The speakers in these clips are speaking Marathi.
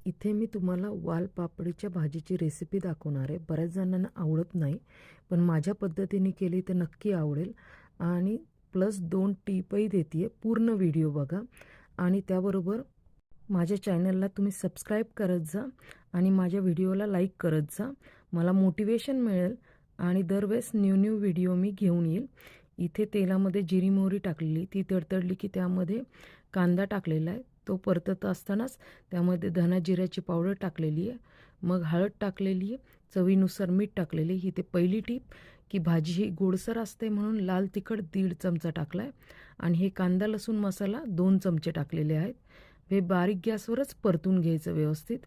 इथे मी तुम्हाला वालपापडीच्या भाजीची रेसिपी दाखवणार आहे. बऱ्याच जणांना आवडत नाही, पण माझ्या पद्धतीने केली तर नक्की आवडेल. आणि प्लस 2 टिपही देते आहे. पूर्ण व्हिडिओ बघा आणि त्याबरोबर माझ्या चॅनलला तुम्ही सबस्क्राईब करत जा आणि माझ्या व्हिडिओला लाईक करत जा. मला मोटिवेशन मिळेल आणि दरवेळेस न्यू व्हिडिओ मी घेऊन येईल. इथे तेलामध्ये जिरी मोहरी टाकलेली, ती तडतडली की त्यामध्ये कांदा टाकलेला आहे. तो परतत असतानाच त्यामध्ये धना जिऱ्याची पावडर टाकलेली आहे, मग हळद टाकलेली आहे, चवीनुसार मीठ टाकलेली. ही ते पहिली टीप की भाजी ही गोडसर असते म्हणून लाल तिखट 1.5 चमचा टाकला आहे आणि हे कांदा लसूण मसाला 2 चमचे टाकलेले आहेत. हे बारीक गॅसवरच परतून घ्यायचं व्यवस्थित.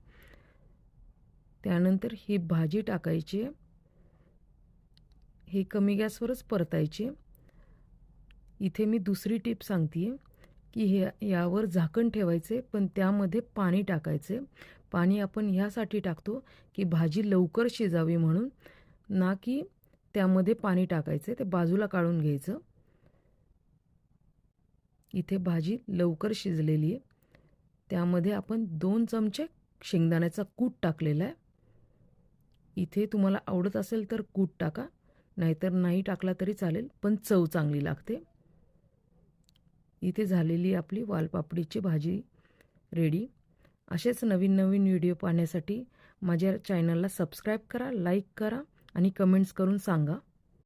त्यानंतर ही भाजी टाकायची आहे, ही कमी गॅसवरच परतायची. इथे मी दुसरी टीप सांगते की यावर झाकण ठेवायचे, पण त्यामध्ये पाणी टाकायचे. पाणी आपण ह्यासाठी टाकतो की भाजी लवकर शिजावी म्हणून, ना की त्यामध्ये पाणी टाकायचे. ते बाजूला काढून घ्यायचं. इथे भाजी लवकर शिजलेली आहे. त्यामध्ये आपण 2 चमचे शेंगदाण्याचा कूट टाकलेला आहे. इथे तुम्हाला आवडत असेल तर कूट टाका, नाहीतर नाही टाकला तरी चालेल, पण चव चांगली लागते. इथे झालेली आपली वालपापडीची भाजी रेडी. असेच नवीन व्हिडिओ पाहण्यासाठी माझ्या चॅनलला सबस्क्राईब करा, लाईक करा आणि कमेंट्स करून सांगा.